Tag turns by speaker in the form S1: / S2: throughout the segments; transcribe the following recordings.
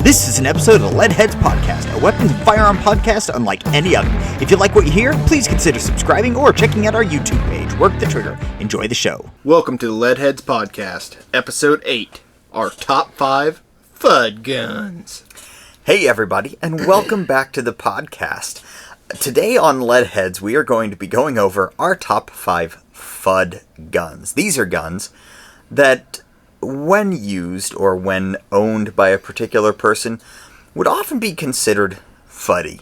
S1: This is an episode of the Leadheads Podcast, a weapons and firearm podcast unlike any other. If you like what you hear, please consider subscribing or checking out our YouTube page. Work the trigger. Enjoy the show.
S2: Welcome to the Leadheads Podcast, Episode 8, our Top 5 Fudd Guns.
S1: Hey everybody, and welcome back to the podcast. Today on Leadheads, we are going to be going over our top 5 Fudd guns. These are guns that, when used or when owned by a particular person, would often be considered fuddy.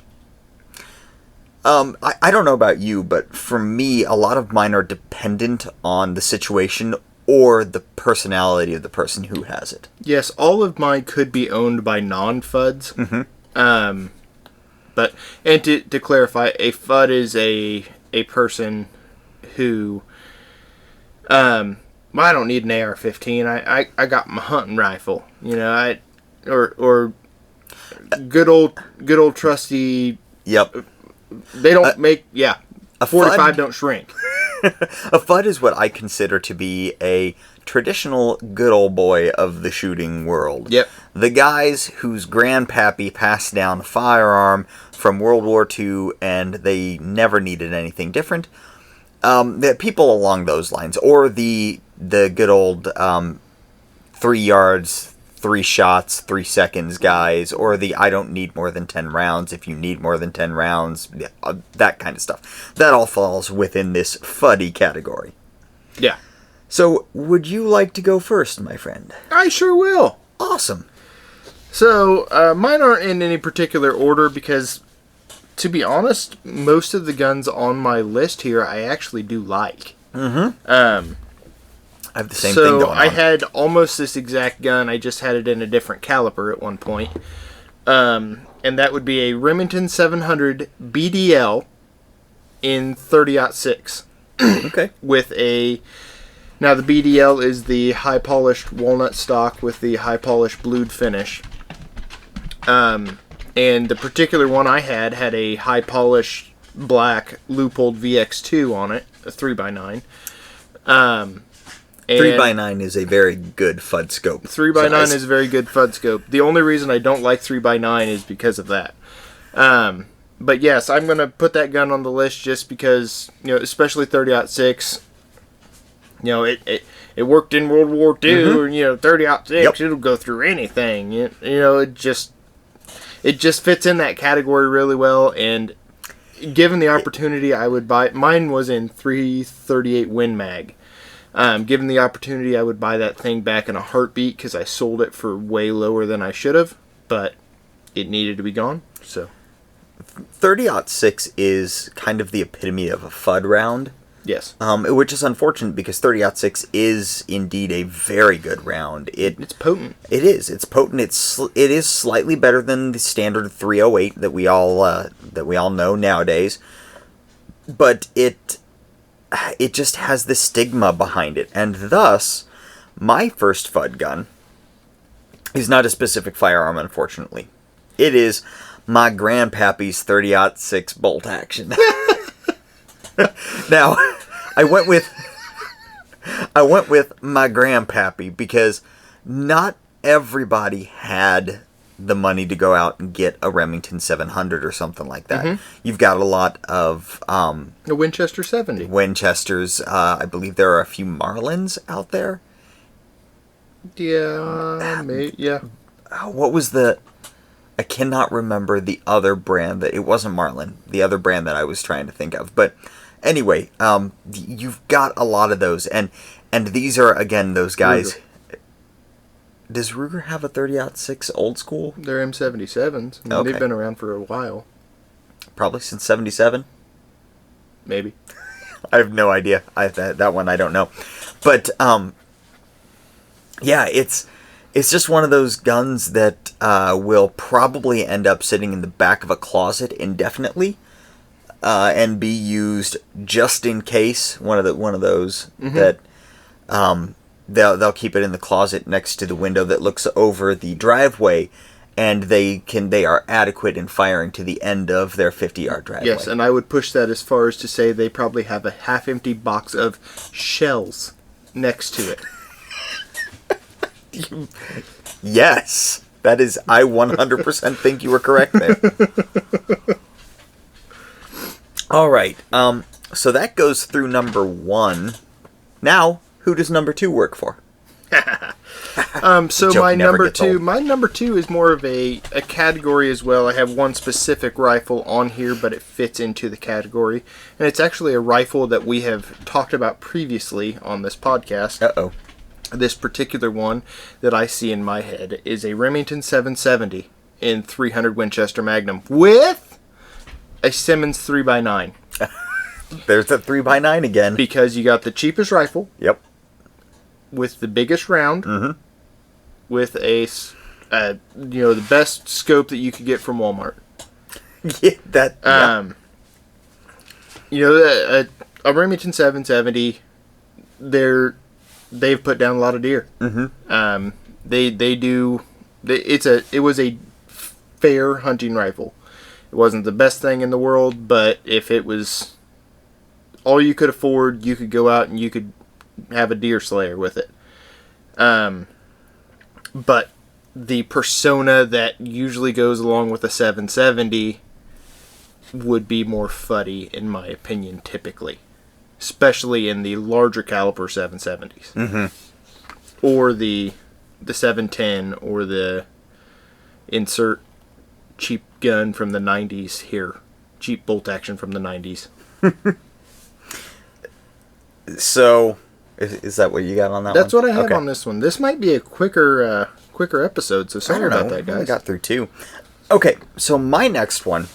S1: I don't know about you, but for me, a lot of mine are dependent on the situation or the personality of the person who has it.
S2: Yes, all of mine could be owned by non-Fudds.
S1: Mm-hmm.
S2: But to clarify, a Fudd is a person who... I don't need an AR-15. I got my hunting rifle, you know. Or good old trusty.
S1: Yep.
S2: They don't make a 45
S1: Fudd,
S2: don't shrink.
S1: A Fudd is what I consider to be a traditional good old boy of the shooting world.
S2: Yep.
S1: The guys whose grandpappy passed down a firearm from World War II and they never needed anything different. The people along those lines, or the good old 3 yards, 3 shots, 3 seconds guys, or the I don't need more than 10 rounds if you need more than 10 rounds, that kind of stuff. That all falls within this fuddy category.
S2: Yeah.
S1: So, would you like to go first, my friend?
S2: I sure will.
S1: Awesome.
S2: So, mine aren't in any particular order because, to be honest, most of the guns on my list here I actually do like.
S1: Mm-hmm. I have the same thing going on.
S2: So I had almost this exact gun. I just had it in a different caliber at one point. And that would be a Remington 700 BDL in 30-06.
S1: Okay.
S2: With a... Now, the BDL is the high-polished walnut stock with the high-polished blued finish. And the particular one I had a high-polished black Leupold VX2 on it, a 3x9.
S1: 3x9 is a very good Fudd scope.
S2: 3x9 is a very good Fudd scope. The only reason I don't like 3x9 is because of that. But yes, I'm going to put that gun on the list just because, you know, especially 30-06, you know, it worked in World War II,
S1: Mm-hmm.
S2: and, you know, 30-06,
S1: Yep.
S2: It'll go through anything. You know, it just fits in that category really well, and given the opportunity, I would buy... Mine was in 338 Win Mag. Given the opportunity, I would buy that thing back in a heartbeat because I sold it for way lower than I should have, but it needed to be gone, so...
S1: 30-06 is kind of the epitome of a Fudd round.
S2: Yes.
S1: Which is unfortunate because 30-06 is indeed a very good round.
S2: It's potent.
S1: It is. It's potent. It is slightly better than the standard 308 that we all know nowadays. But it just has this stigma behind it, and thus my first Fudd gun is not a specific firearm, unfortunately. It is my grandpappy's 30-06 bolt action. Now, I went with my grandpappy because not everybody had the money to go out and get a Remington 700 or something like that.
S2: Mm-hmm.
S1: You've got a lot of
S2: A Winchester 70.
S1: Winchesters. I believe there are a few Marlins out there.
S2: Yeah, maybe, yeah.
S1: What was the... I cannot remember the other brand that... It wasn't Marlin. The other brand that I was trying to think of. But anyway, you've got a lot of those. And these are, again, those guys... Ruger. Does Ruger have a 30-06 old school?
S2: They're M77s. I mean,
S1: Okay.
S2: They've been around for a while.
S1: Probably since 77?
S2: Maybe.
S1: I have no idea. That one I don't know. But, yeah, it's just one of those guns that will probably end up sitting in the back of a closet indefinitely and be used just in case. One of those
S2: Mm-hmm.
S1: that they'll keep it in the closet next to the window that looks over the driveway, and they are adequate in firing to the end of their 50-yard driveway.
S2: Yes, and I would push that as far as to say they probably have a half-empty box of shells next to it.
S1: Yes. That is, I 100% think you were correct there. All right. So that goes through number 1. Now, who does number 2 work for?
S2: So my number two is more of a category as well. I have one specific rifle on here, but it fits into the category, and it's actually a rifle that we have talked about previously on this podcast.
S1: Uh-oh.
S2: This particular one that I see in my head is a Remington 770 in 300 Winchester Magnum with a Simmons 3x9.
S1: There's the 3x9 again.
S2: Because you got the cheapest rifle.
S1: Yep.
S2: With the biggest round. Mm-hmm. With a, the best scope that you could get from Walmart.
S1: Yeah,
S2: A Remington 770, they've put down a lot of deer. Mm-hmm. It was a fair hunting rifle. It wasn't the best thing in the world, but if it was all you could afford, you could go out and you could have a deer slayer with it. But the persona that usually goes along with a 770 would be more fuddy, in my opinion, typically. Especially in the larger caliber 770s. Mm-hmm. Or the 710, or the insert cheap gun from the 90s here. Cheap bolt action from the 90s.
S1: So... Is that what you got on that
S2: That's
S1: one?
S2: That's what I have on this one. This might be a quicker episode, so sorry about that, guys.
S1: I got through 2. Okay, so my next one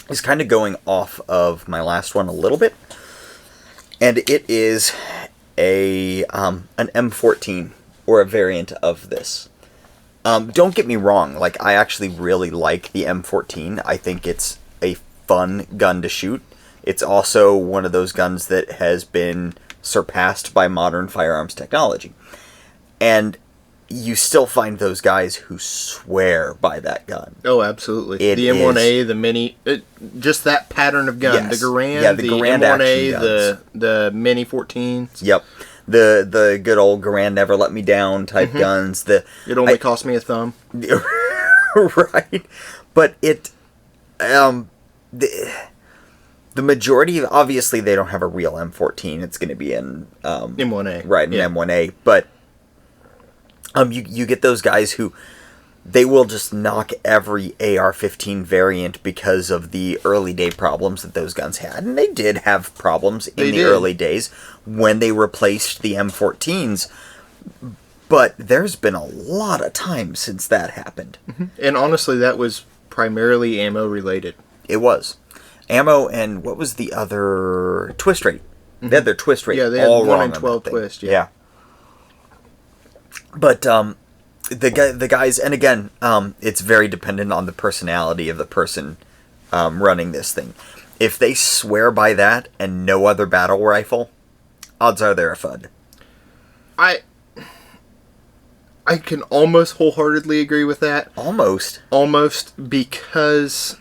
S1: is kind of going off of my last one a little bit, and it is an M14 or a variant of this. Don't get me wrong, like I actually really like the M14. I think it's a fun gun to shoot. It's also one of those guns that has been surpassed by modern firearms technology. And you still find those guys who swear by that gun.
S2: Oh, absolutely. The M1A, the Mini, just that pattern of gun.
S1: Yes.
S2: The Garand,
S1: the Garand
S2: M1A, the Mini 14s.
S1: Yep. The good old Garand Never Let Me Down type guns. It
S2: only cost me a thumb.
S1: Right. But the majority, obviously, they don't have a real M14. It's going to be an
S2: M1A,
S1: right? An M1A. But you get those guys who they will just knock every AR-15 variant because of the early day problems that those guns had, and they did have problems in the early days when they replaced the M14s. But there's been a lot of time since that happened,
S2: and honestly, that was primarily ammo related.
S1: It was. Ammo, and what was the other... Twist rate. They had their twist rate
S2: they had
S1: all
S2: 1
S1: wrong
S2: in 12 twist,
S1: yeah. But the guys... And again, it's very dependent on the personality of the person running this thing. If they swear by that and no other battle rifle, odds are they're a Fudd.
S2: I can almost wholeheartedly agree with that.
S1: Almost,
S2: because...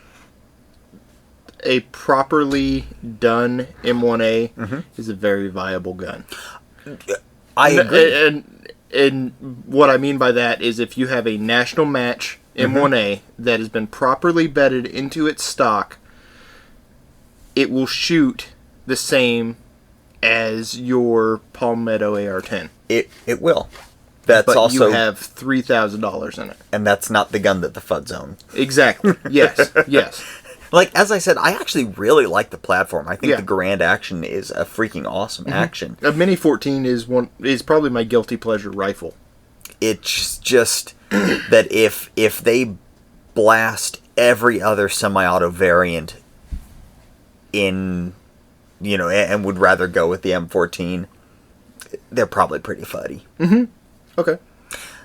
S2: a properly done M1A is a very viable gun.
S1: I agree.
S2: And what I mean by that is if you have a national match M1A that has been properly bedded into its stock, it will shoot the same as your Palmetto AR-10.
S1: It will. But also,
S2: you have $3,000 in it.
S1: And that's not the gun that the Fudds own.
S2: Exactly. Yes. Yes.
S1: Like, as I said, I actually really like the platform. I think the Garand action is a freaking awesome action.
S2: A Mini 14 is probably my guilty pleasure rifle.
S1: It's just that if they blast every other semi-auto variant in, and would rather go with the M14, they're probably pretty fuddy.
S2: Mm-hmm. Okay.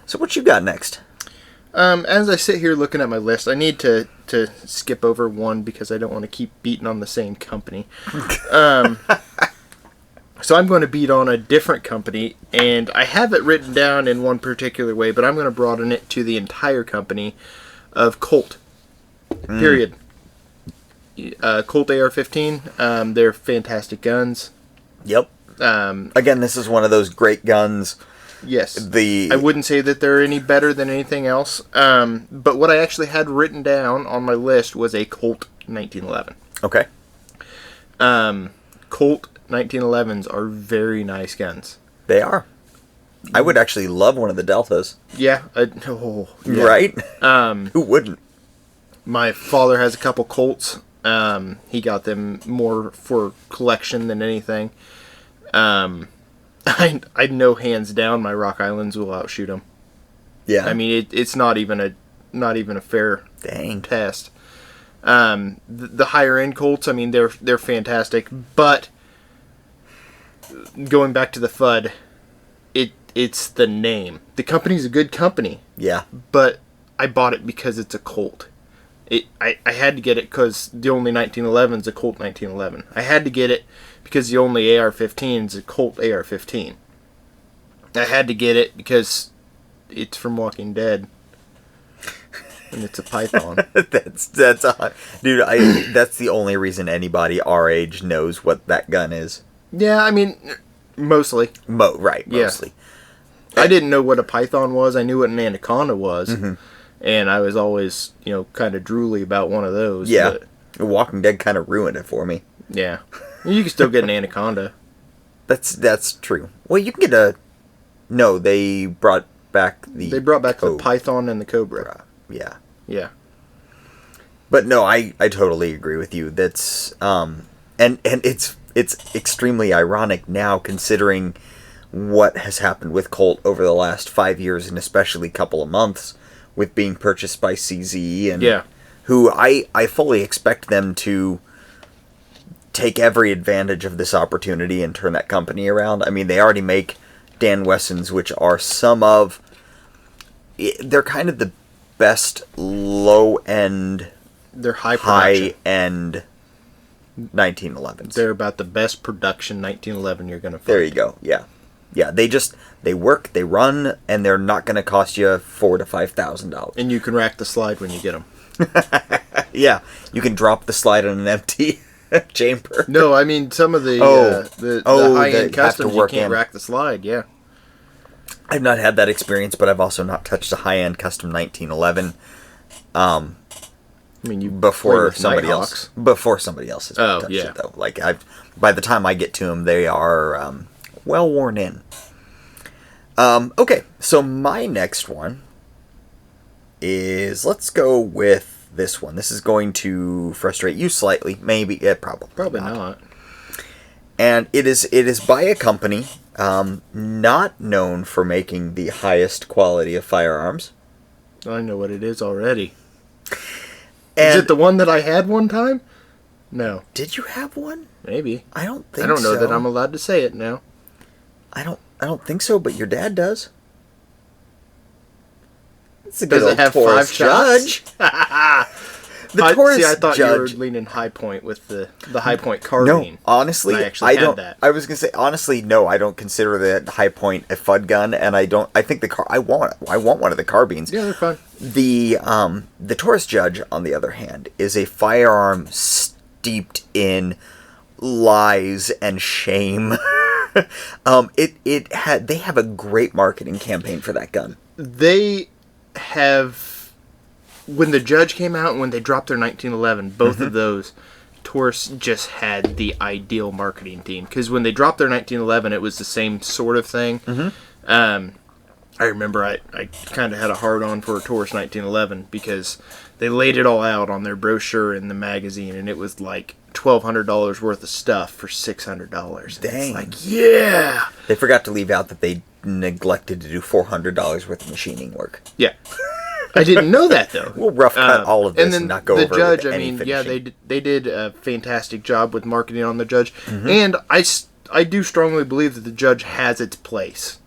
S1: So what you got next?
S2: As I sit here looking at my list, I need to skip over one because I don't want to keep beating on the same company. So I'm going to beat on a different company, and I have it written down in one particular way, but I'm going to broaden it to the entire company of Colt. Period. Colt AR-15, they're fantastic guns.
S1: Yep. Again, this is one of those great guns
S2: Yes. I wouldn't say that they're any better than anything else. But what I actually had written down on my list was a Colt 1911.
S1: Okay.
S2: Colt 1911s are very nice guns.
S1: They are. I would actually love one of the Deltas.
S2: Yeah. Yeah.
S1: Right? Who wouldn't?
S2: My father has a couple Colts. He got them more for collection than anything. I know hands down my Rock Islands will outshoot them.
S1: Yeah.
S2: I mean, it's not even a fair test. The higher end Colts, I mean, they're fantastic, but going back to the Fudd, it's the name. The company's a good company.
S1: Yeah.
S2: But I bought it because it's a Colt. I had to get it because the only 1911 is a Colt 1911. I had to get it because the only AR-15 is a Colt AR-15. I had to get it because it's from Walking Dead. And it's a Python.
S1: that's the only reason anybody our age knows what that gun is.
S2: Yeah, I mean, mostly.
S1: Mostly.
S2: I didn't know what a Python was. I knew what an Anaconda was. Mm-hmm. And I was always, kind of drooly about one of those.
S1: Yeah. But Walking Dead kind of ruined it for me.
S2: Yeah. You can still get an Anaconda.
S1: That's true. Well, you can get No, they brought back the...
S2: They brought back the Python and the Cobra.
S1: Yeah.
S2: Yeah.
S1: But no, I totally agree with you. That's... And it's extremely ironic now, considering what has happened with Colt over the last 5 years, and especially couple of months, with being purchased by CZ, and who I fully expect them to take every advantage of this opportunity and turn that company around. I mean, they already make Dan Wessons, which are they're kind of the best low-end...
S2: They're high-end
S1: 1911s.
S2: They're about the best production 1911 you're going to find.
S1: There you go, yeah. Yeah, they work, they run, and they're not going to cost you $4,000 to $5,000.
S2: And you can rack the slide when you get them.
S1: Yeah, you can drop the slide on an empty chamber.
S2: No, I mean some of the high-end customs you can't rack the slide. Yeah,
S1: I've not had that experience, but I've also not touched a high-end custom 1911. I
S2: mean, you
S1: before somebody else has touched it though. Like by the time I get to them, they are well worn in. Okay, so my next one is, let's go with this one. This is going to frustrate you slightly, maybe. Probably
S2: not.
S1: And it is by a company not known for making the highest quality of firearms.
S2: I know what it is already.
S1: And
S2: is it the one that I had one time? No.
S1: Did you have one?
S2: Maybe.
S1: I don't think so.
S2: I don't know that I'm allowed to say it now.
S1: I don't think so, but your dad does. It's a
S2: Does
S1: good
S2: it have
S1: Taurus
S2: 5 shots?
S1: The Taurus
S2: I thought
S1: Judge.
S2: you were leaning High Point with the High Point carbine.
S1: No, honestly,
S2: I don't. That.
S1: I was gonna say honestly, no, I don't consider the High Point a Fudd gun, and I think I want one of the carbines.
S2: Yeah, they're fun.
S1: The Taurus Judge, on the other hand, is a firearm steeped in lies and shame. They have a great marketing campaign for that gun.
S2: They have, when the Judge came out and when they dropped their 1911, both of those, Taurus just had the ideal marketing team. Because when they dropped their 1911, it was the same sort of thing. I remember I kind of had a hard-on for a Taurus 1911 because they laid it all out on their brochure in the magazine, and it was like $1,200 worth of stuff for $600.
S1: Dang.
S2: It's like, yeah!
S1: They forgot to leave out that they neglected to do $400 worth of machining work.
S2: Yeah. I didn't know that, though.
S1: We'll rough cut all of this and not go over
S2: the Judge,
S1: with any
S2: I mean,
S1: finishing.
S2: they did a fantastic job with marketing on the Judge. And I do strongly believe that the Judge has its place.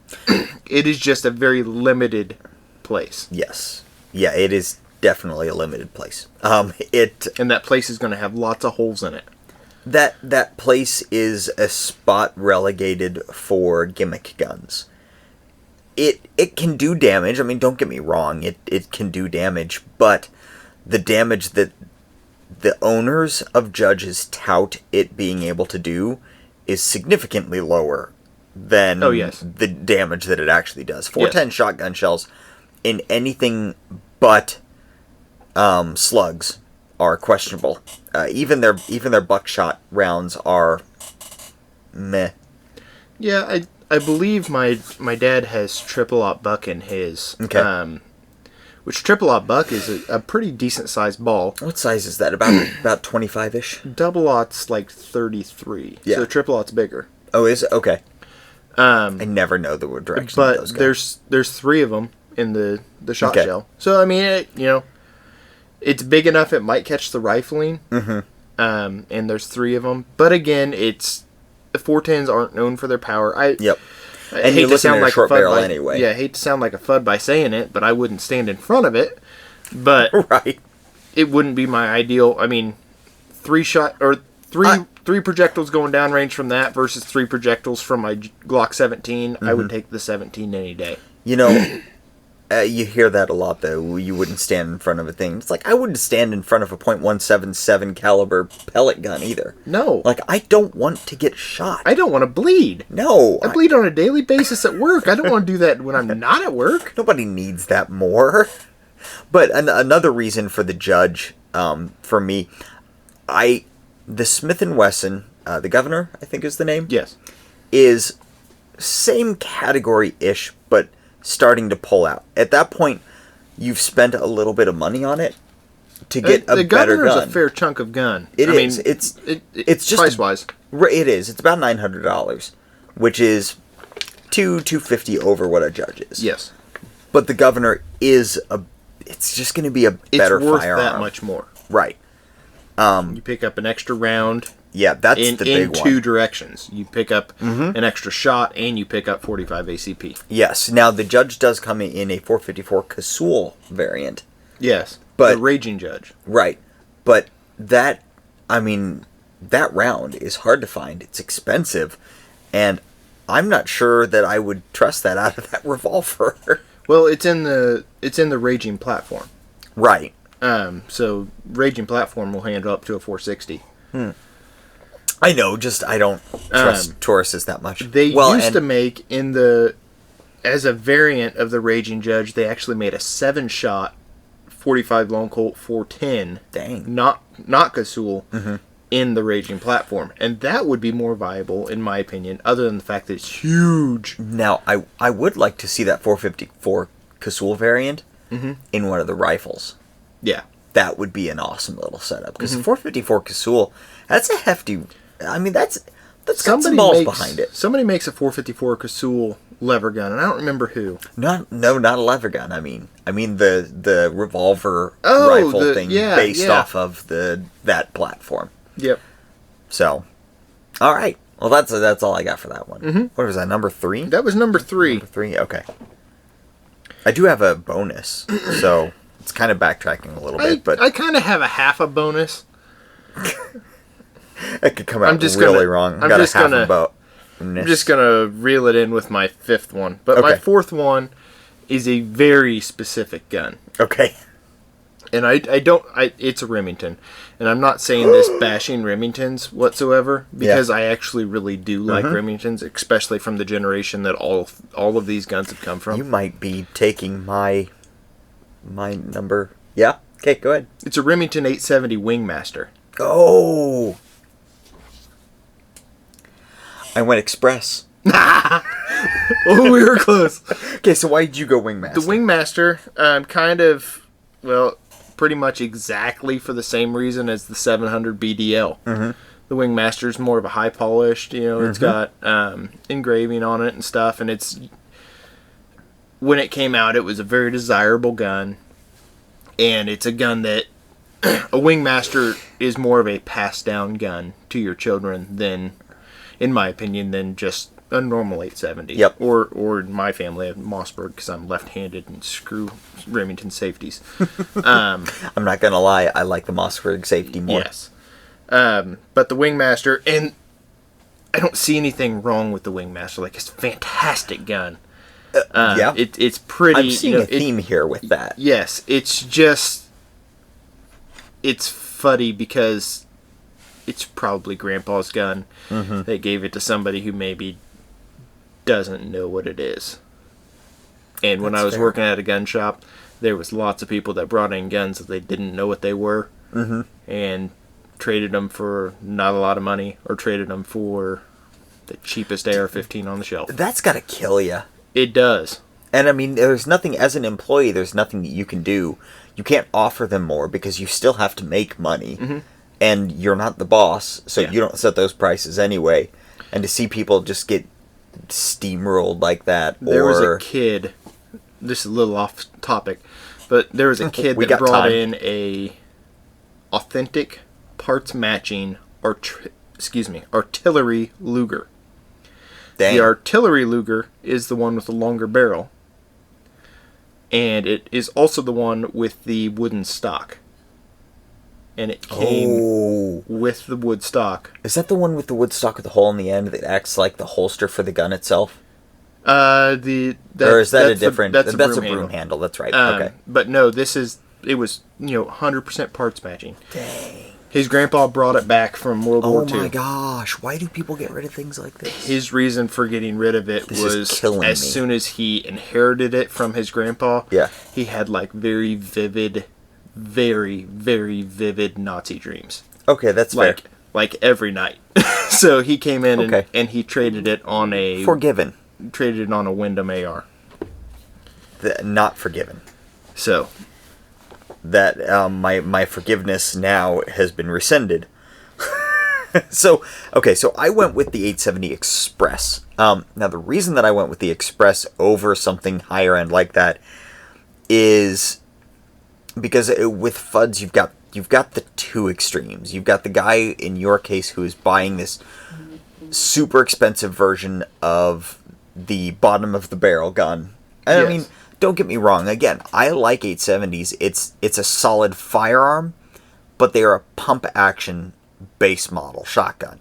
S2: It is just a very limited place.
S1: Yes. Yeah, it is definitely a limited place. And
S2: that place is going to have lots of holes in it.
S1: That place is a spot relegated for gimmick guns. It can do damage. I mean, don't get me wrong. It can do damage, but the damage that the owners of Judges tout it being able to do is significantly lower than
S2: Oh, yes.
S1: the damage that it actually does. 410 shotgun shells in anything but slugs are questionable. Even their buckshot rounds are meh.
S2: Yeah, I believe my dad has triple-aught buck in his.
S1: Okay.
S2: Which triple-aught buck is a pretty decent-sized ball.
S1: What size is that? About 25-ish?
S2: Double-aught's like 33.
S1: Yeah.
S2: So triple-aught's bigger.
S1: Oh, is it? Okay. I never know the direction of those
S2: But
S1: guns.
S2: there's 3 of them in the shot
S1: Okay.
S2: shell. So, I mean, it's big enough it might catch the rifling.
S1: Mm-hmm.
S2: And there's 3 of them. But again, the 410s aren't known for their power.
S1: Yep.
S2: I
S1: And
S2: hate
S1: you're
S2: to
S1: looking
S2: sound
S1: at a
S2: like
S1: short
S2: FUD
S1: barrel
S2: by,
S1: anyway.
S2: Yeah, I hate to sound like a FUD by saying it, but I wouldn't stand in front of it. But
S1: Right.
S2: it wouldn't be my ideal. I mean, 3 projectiles going downrange from that versus 3 projectiles from my Glock 17. I would take the 17 any day.
S1: You know, you hear that a lot, though. You wouldn't stand in front of a thing. It's like, I wouldn't stand in front of a .177 caliber pellet gun either.
S2: No.
S1: Like, I don't want to get shot.
S2: I don't want to bleed.
S1: No.
S2: I bleed on a daily basis at work. I don't want to do that when I'm not at work.
S1: Nobody needs that more. But another reason for the judge, for me, the Smith & Wesson, the Governor, I think is the name,
S2: Yes.
S1: is same category-ish, but starting to pull out. At that point, you've spent a little bit of money on it to get a
S2: the
S1: better
S2: Governor's
S1: gun.
S2: a fair chunk of gun.
S1: It
S2: I
S1: is.
S2: mean,
S1: It's just
S2: price-wise.
S1: It is. It's about $900, which is $250 over what a judge is.
S2: Yes.
S1: But the Governor is it's just going to be a better
S2: It's worth
S1: firearm.
S2: that much more.
S1: Right.
S2: You pick up an extra round
S1: Yeah, that's
S2: in
S1: the big one.
S2: 2 directions. You pick up an extra shot, and you pick up 45 ACP.
S1: Yes. Now, the judge does come in a 454 Casull variant.
S2: Yes.
S1: But-
S2: the Raging Judge.
S1: Right. But that round is hard to find. It's expensive. And I'm not sure that I would trust that out of that revolver.
S2: Well, it's in the Raging platform.
S1: Right.
S2: So Raging platform will handle up to a 460.
S1: I know, just I don't trust Tauruses that much.
S2: They used to make as a variant of the Raging Judge, they actually made a 7-shot 45 Long Colt 410.
S1: Dang.
S2: Not Casull in the Raging platform, and that would be more viable in my opinion. Other than the fact that it's huge.
S1: Now, I would like to see that 454 Casull variant in one of the rifles.
S2: Yeah.
S1: That would be an awesome little setup because the 454 Casull, that's a hefty. I mean, that's got some balls behind it.
S2: Somebody makes a 454 Casull lever gun, and I don't remember who.
S1: Not a lever gun. I mean the revolver
S2: Oh,
S1: rifle thing based off of that platform.
S2: Yep.
S1: So, all right. Well, that's all I got for that one. What was that? Number 3?
S2: That was number 3.
S1: Number 3. Okay. I do have a bonus, so it's kind of backtracking a little bit, but
S2: I kind of have a half a bonus.
S1: it could come out really wrong.
S2: I'm
S1: Got
S2: just
S1: a half
S2: gonna-
S1: a bonus.
S2: I'm just gonna reel it in with my 5th one, but my
S1: Okay.
S2: 4th one is a very specific gun,
S1: Okay.
S2: and it's a Remington, and I'm not saying this bashing Remingtons whatsoever because I actually really do like Remingtons, especially from the generation that all of these guns have come from.
S1: You might be taking my number. Yeah. Okay. Go ahead.
S2: It's a Remington 870 Wingmaster.
S1: Oh. I went Express.
S2: Oh, we were close.
S1: Okay, so why did you go Wingmaster?
S2: The Wingmaster, pretty much exactly for the same reason as the 700 BDL. The Wingmaster's more of a high polished, it's got engraving on it and stuff, and when it came out, it was a very desirable gun, and it's a gun that a Wingmaster is more of a passed down gun to your children than, in my opinion, than just a normal 870.
S1: Yep.
S2: Or in my family, a Mossberg, because I'm left-handed and screw Remington safeties.
S1: I'm not gonna lie, I like the Mossberg safety more.
S2: Yes. But the Wingmaster, and I don't see anything wrong with the Wingmaster. Like, it's a fantastic gun.
S1: Yeah.
S2: It's pretty.
S1: I'm seeing a theme here with that.
S2: Yes, it's just, it's fuddy because it's probably Grandpa's gun. They gave it to somebody who maybe doesn't know what it is. And when
S1: That's
S2: I was
S1: fair.
S2: working at a gun shop, there was lots of people that brought in guns that they didn't know what they were, and traded them for not a lot of money, or traded them for the cheapest AR-15 on the shelf.
S1: That's got to kill you.
S2: It does.
S1: And I mean, there's nothing, as an employee, there's nothing that you can do. You can't offer them more because you still have to make money. And you're not the boss, so you don't set those prices anyway. And to see people just get steamrolled like that,
S2: There was a kid, this is a little off topic, but there was a kid
S1: We
S2: that
S1: got
S2: brought
S1: time.
S2: in a authentic parts matching artillery Luger.
S1: Dang.
S2: The artillery Luger is the one with the longer barrel, and it is also the one with the wooden stock. And it came with the wood stock.
S1: Is that the one with the wood stock with the hole in the end that acts like the holster for the gun itself?
S2: Or is
S1: that a different?
S2: That's
S1: a
S2: broom
S1: broom
S2: handle.
S1: handle. That's right. Okay.
S2: But no, it was 100% parts matching.
S1: Dang.
S2: His grandpa brought it back from World War II.
S1: Oh my gosh! Why do people get rid of things like this?
S2: His reason for getting rid of it
S1: This is
S2: was
S1: killing
S2: as
S1: me.
S2: soon as he inherited it from his grandpa.
S1: Yeah.
S2: He had like very vivid Nazi dreams.
S1: Okay, that's fair.
S2: Like every night. So he came in
S1: Okay.
S2: and he traded it on a
S1: Forgiven.
S2: Wyndham AR.
S1: Not forgiven.
S2: So
S1: That my forgiveness now has been rescinded. So I went with the 870 Express. Now the reason that I went with the Express over something higher end like that is because with Fudds you've got the two extremes. You've got the guy in your case who is buying this super expensive version of the bottom of the barrel gun. And
S2: Yes.
S1: I mean, don't get me wrong. Again, I like 870s. It's a solid firearm, but they are a pump action base model shotgun.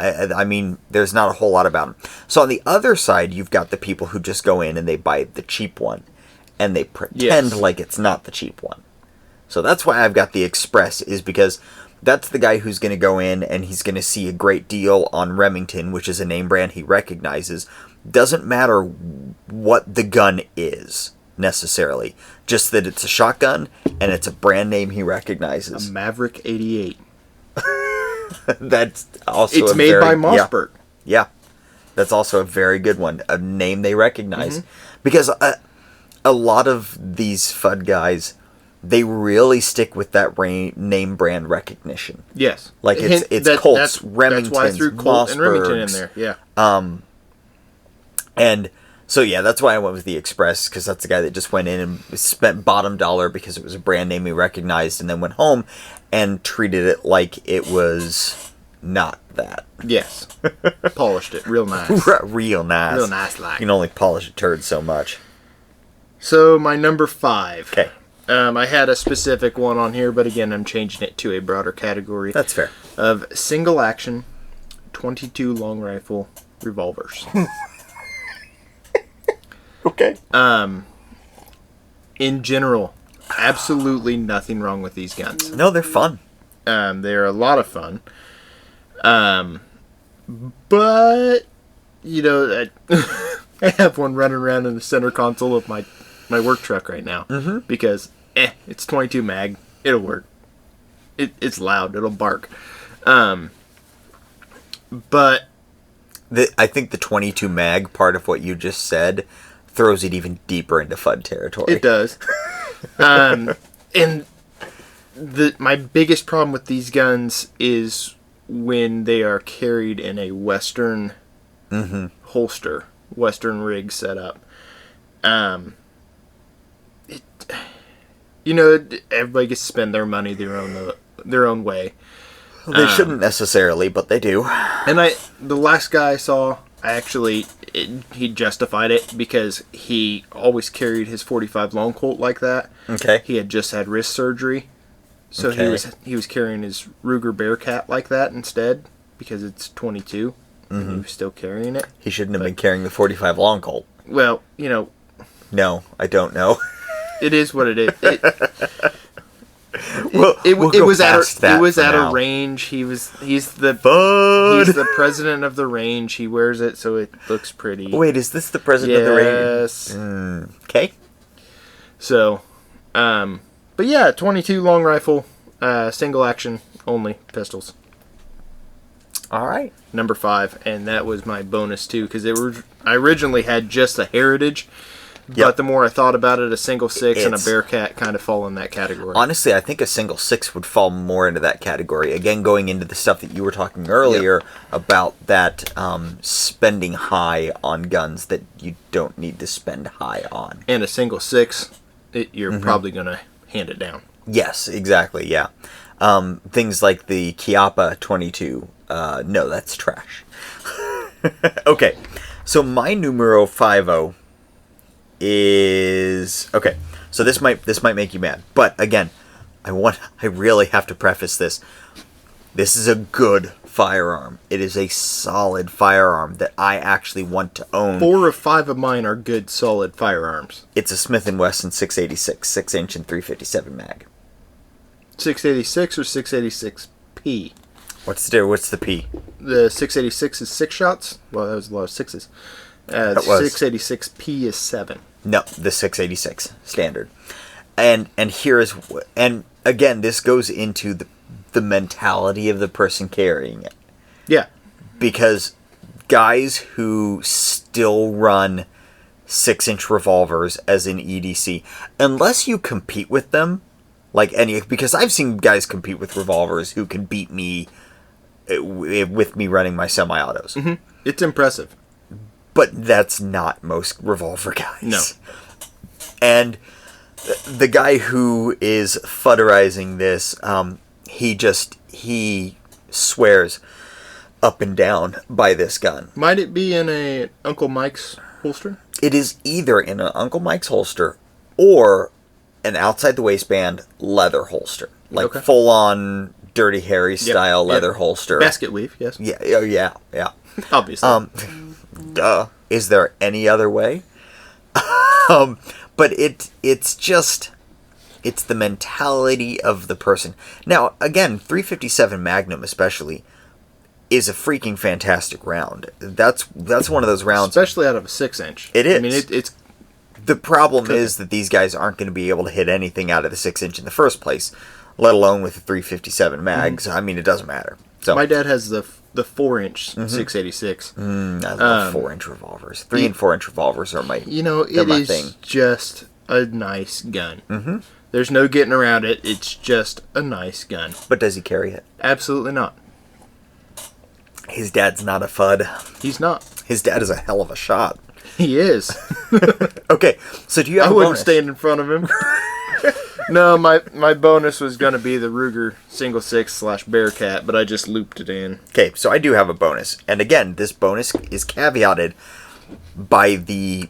S1: I mean, there's not a whole lot about them. So on the other side, you've got the people who just go in and they buy the cheap one, and they pretend
S2: Yes.
S1: like it's not the cheap one. So that's why I've got the Express, is because that's the guy who's going to go in and he's going to see a great deal on Remington, which is a name brand he recognizes. Doesn't matter what the gun is, necessarily. Just that it's a shotgun and it's a brand name he recognizes.
S2: a Maverick 88.
S1: That's also
S2: It's made by Mossberg.
S1: Yeah. That's also a very good one. A name they recognize. Because a lot of these Fudd guys, they really stick with that name brand recognition.
S2: Yes.
S1: Like it's Colts, Remingtons,
S2: That's why I threw Colt and Remington in
S1: Mossbergs.
S2: there. Yeah.
S1: And so, yeah, that's why I went with the Express, because that's the guy that just went in and spent bottom dollar because it was a brand name he recognized, and then went home and treated it like it was not that.
S2: Yes. Polished it real nice.
S1: Real nice.
S2: Real nice like.
S1: You can only polish a turd so much.
S2: So my number 5.
S1: Okay.
S2: I had a specific one on here, but again, I'm changing it to a broader category
S1: That's fair.
S2: of single action 22 long rifle revolvers.
S1: Okay.
S2: In general, absolutely nothing wrong with these guns.
S1: No, they're fun.
S2: They're a lot of fun. But, you know, I have one running around in the center console of my work truck right now. Because, it's 22 mag. It'll work. It's loud. It'll bark. But
S1: I think the 22 mag part of what you just said throws it even deeper into Fudd territory.
S2: it does. And my biggest problem with these guns is when they are carried in a Western holster, Western rig setup. Everybody gets to spend their money their own way.
S1: They shouldn't necessarily, but they do.
S2: And the last guy I saw, he justified it because he always carried his 45 long Colt like that.
S1: Okay.
S2: He had just had wrist surgery, so
S1: Okay.
S2: he was carrying his Ruger Bearcat like that instead because it's 22. And he was still carrying it.
S1: He shouldn't have been carrying the 45 long Colt.
S2: Well,
S1: No, I don't know.
S2: it is what it is. it
S1: go
S2: was
S1: past that
S2: it was
S1: for
S2: at
S1: now.
S2: a range. He's the
S1: Fudd.
S2: he's the president of the range. He wears it so it looks pretty.
S1: Wait, is this the president of the
S2: Yes.
S1: range? Okay.
S2: So, but yeah, 22 long rifle, single action only pistols.
S1: All right.
S2: Number 5, and that was my bonus too, because I originally had just a Heritage, but
S1: Yep.
S2: the more I thought about it, a single 6 and a
S1: It's-
S2: Bearcat kind of fall in that category.
S1: Honestly, I think a single 6 would fall more into that category. Again, going into the stuff that you were talking earlier about that spending high on guns that you don't need to spend high on.
S2: And a single 6, you're
S1: Mm-hmm.
S2: probably going to hand it down.
S1: Yes, exactly, yeah. Things like the Chiappa 22. No, that's trash. Okay, so my numero 50 is... Okay, so this might make you mad. But again, I really have to preface this. This is a good firearm. It is a solid firearm that I actually want to own.
S2: 4 of 5 of mine are good, solid firearms.
S1: It's a Smith & Wesson 686, 6-inch and 357 mag.
S2: 686 or 686P?
S1: What's the P?
S2: The 686 is 6 shots. Well, that was a lot of 6s.
S1: That was.
S2: 686P is 7.
S1: No, the 686 standard. And here is and again, this goes into the mentality of the person carrying it.
S2: Yeah.
S1: Because guys who still run 6-inch revolvers as an EDC, unless you compete with them, because I've seen guys compete with revolvers who can beat me with me running my semi-autos.
S2: Mm-hmm. It's impressive.
S1: But that's not most revolver guys.
S2: No.
S1: And the guy who is fudderizing this, he swears up and down by this gun.
S2: Might it be in a Uncle Mike's holster?
S1: It is either in an Uncle Mike's holster or an outside the waistband leather holster.
S2: Okay.
S1: Full on Dirty Harry style leather holster.
S2: Basket weave, yes.
S1: Yeah, yeah.
S2: Obviously.
S1: Duh. Is there any other way? But it's the mentality of the person. Now, again, 357 Magnum especially is a freaking fantastic round. That's one of those rounds.
S2: Especially out of a 6-inch.
S1: It is.
S2: I mean, it's
S1: The problem is that these guys aren't going to be able to hit anything out of the 6-inch in the first place, let alone with the 357 mags. I mean, it doesn't matter. So
S2: my dad has the 4-inch 686.
S1: I love 4-inch revolvers. 3 and 4-inch revolvers are my
S2: It
S1: my
S2: is
S1: thing.
S2: just a nice gun. Mm-hmm. There's no getting around it. It's just a nice gun.
S1: But does he carry it?
S2: Absolutely not.
S1: His dad's not a Fudd.
S2: He's not.
S1: His dad is a hell of a shot.
S2: He is.
S1: Okay, so do you have
S2: I
S1: a
S2: wouldn't
S1: bonus?
S2: stand in front of him. No, my bonus was going to be the Ruger single 6 / Bearcat, but I just looped it in.
S1: Okay, so I do have a bonus. And again, this bonus is caveated by the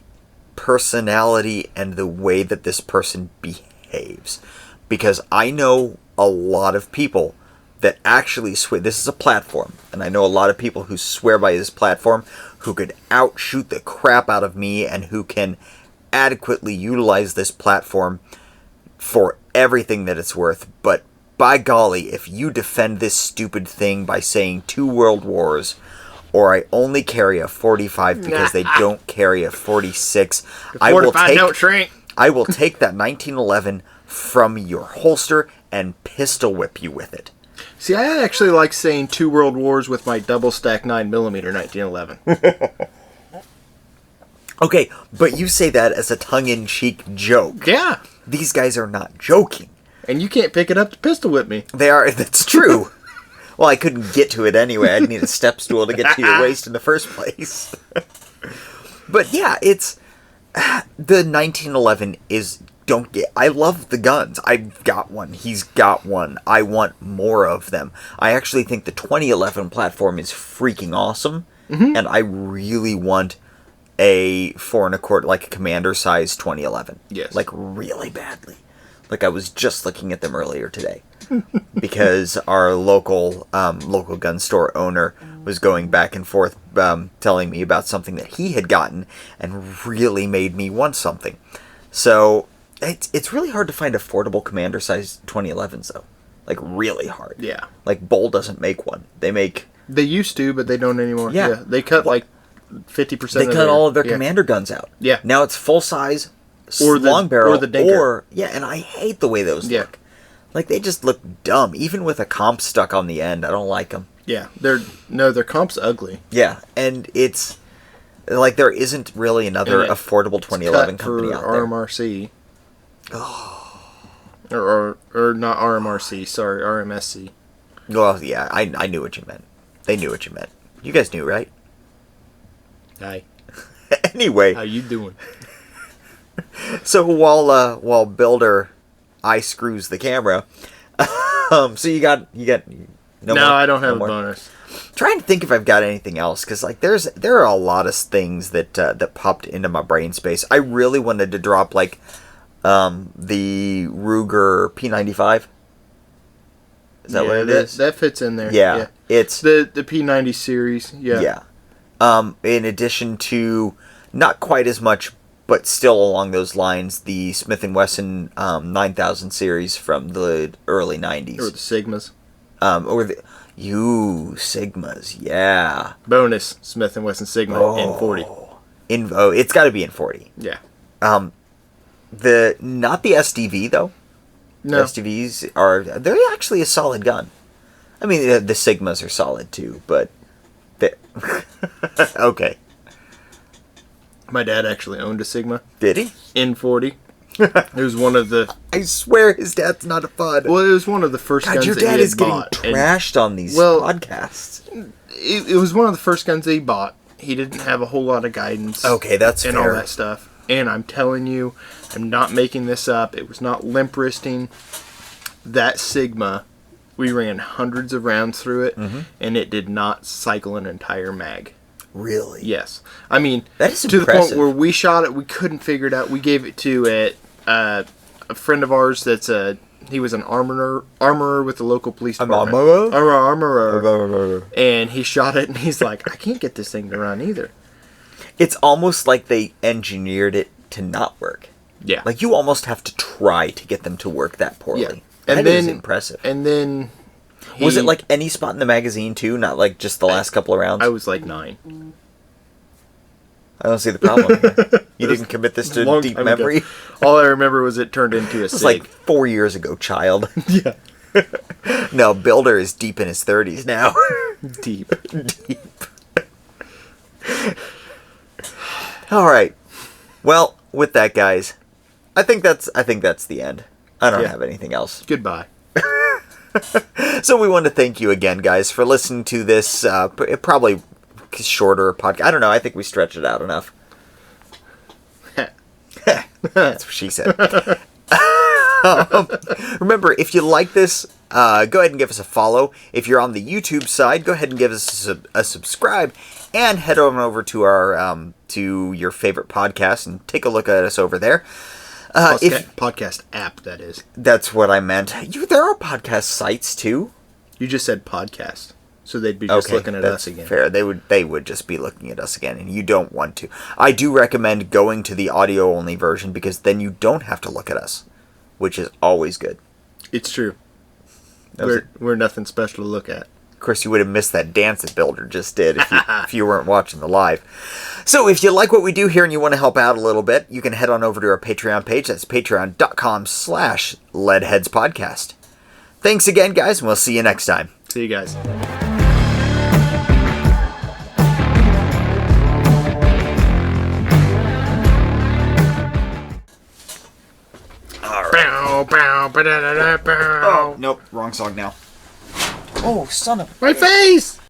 S1: personality and the way that this person behaves. Because I know a lot of people that actually swear. This is a platform, and I know a lot of people who swear by this platform who could outshoot the crap out of me and who can adequately utilize this platform for everything that it's worth. But by golly, if you defend this stupid thing by saying 2 world wars, or I only carry a 45 because they don't carry a 46, I will
S2: 45
S1: take
S2: don't shrink.
S1: I will take that 1911 from your holster and pistol whip you with it.
S2: See, I actually like saying 2 world wars with my double stack 9mm 1911.
S1: Okay, but you say that as a tongue-in-cheek joke.
S2: Yeah.
S1: These guys are not joking.
S2: And you can't pick it up to pistol whip me.
S1: They are. That's true. Well, I couldn't get to it anyway. I'd need a step stool to get to your waist in the first place. But yeah, it's the 1911 is. I love the guns. I've got one. He's got one. I want more of them. I actually think the 2011 platform is freaking awesome, and I really want a 4 1/4, like a commander size 2011.
S2: Yes.
S1: Like really badly. Like I was just looking at them earlier today. Because our local gun store owner was going back and forth telling me about something that he had gotten and really made me want something. So It's really hard to find affordable commander size 2011s though. Like really hard.
S2: Yeah.
S1: Like Bull doesn't make one. They
S2: used to, but they don't anymore.
S1: Yeah.
S2: They cut like 50%.
S1: They cut all of their commander guns out.
S2: Yeah.
S1: Now it's full size,
S2: or
S1: long barrel,
S2: or the dinker.
S1: And I hate the way those look. Like they just look dumb, even with a comp stuck on the end. I don't like them.
S2: Yeah, their comp's ugly.
S1: Yeah, and it's like there isn't really another affordable 2011 company out there.
S2: RMRC. Oh. Or not RMRC, sorry, RMSC.
S1: Well, yeah, I knew what you meant. They knew what you meant. You guys knew, right?
S2: Hi.
S1: Anyway.
S2: How you doing?
S1: So while Builder eye screws the camera, so you got no more?
S2: I don't have
S1: no
S2: a
S1: more?
S2: bonus.
S1: Trying to think if I've got anything else, because like there are a lot of things that popped into my brain space. I really wanted to drop like the Ruger P95. Is that what it is?
S2: That fits in there.
S1: Yeah. It's
S2: the P90 series. Yeah.
S1: In addition to not quite as much, but still along those lines, the Smith & Wesson 9000 series from the early 90s.
S2: Or the Sigmas.
S1: Sigmas, yeah.
S2: Bonus Smith & Wesson Sigma in 40.
S1: It's got to be in 40.
S2: Yeah.
S1: Not the SDV though.
S2: No.
S1: The SDVs they're actually a solid gun. I mean, the Sigmas are solid too, but okay.
S2: My dad actually owned a Sigma.
S1: Did he?
S2: In 40. It was one of the...
S1: I swear his dad's not a Fudd.
S2: Well, it was one of the first guns
S1: your
S2: that he
S1: dad
S2: had
S1: is getting
S2: bought.
S1: trashed on these podcasts.
S2: It was one of the first guns that he bought. He didn't have a whole lot of guidance.
S1: Okay, that's
S2: and
S1: fair.
S2: all that stuff. And I'm telling you, I'm not making this up. It was not limp wristing. That Sigma, we ran hundreds of rounds through it, and it did not cycle an entire mag.
S1: Really?
S2: Yes. I mean,
S1: that is
S2: to
S1: impressive.
S2: the point where we shot it, we couldn't figure it out. We gave it to a friend of ours he was an armorer with the local police department. Armorer. And he shot it, and he's like, I can't get this thing to run either.
S1: It's almost like they engineered it to not work.
S2: Yeah.
S1: Like you almost have to try to get them to work that poorly.
S2: Yeah.
S1: That is impressive.
S2: And then...
S1: Was it like any spot in the magazine too? Not like just the last couple of rounds?
S2: I was like 9.
S1: I don't see the problem here. You didn't commit this to deep memory?
S2: Ago. All I remember was it turned into a SIG.
S1: It was like 4 years ago, child.
S2: Yeah.
S1: No, Builder is deep in his 30s now.
S2: Deep.
S1: All right. Well, with that, guys, I think that's the end. I don't have anything else.
S2: Goodbye.
S1: So we want to thank you again, guys, for listening to this probably shorter podcast. I don't know. I think we stretched it out enough. That's what she said. Remember, if you like this, go ahead and give us a follow. If you're on the YouTube side, go ahead and give us a subscribe, and head on over to our to your favorite podcast and take a look at us over there.
S2: Podcast app, that is.
S1: That's what I meant. There are podcast sites too.
S2: You just said podcast, so they'd be just looking at us again.
S1: Fair. They would just be looking at us again, and you don't want to. I do recommend going to the audio only version because then you don't have to look at us, which is always good.
S2: It's true. We're nothing special to look at.
S1: Of course, you would have missed that dance that Builder just did if you weren't watching the live. So if you like what we do here and you want to help out a little bit, you can head on over to our Patreon page. That's patreon.com/leadheadspodcast. Thanks again, guys, and we'll see you next time.
S2: See you guys.
S1: All right. Oh, nope. Wrong song now. Oh, son of...
S2: My face!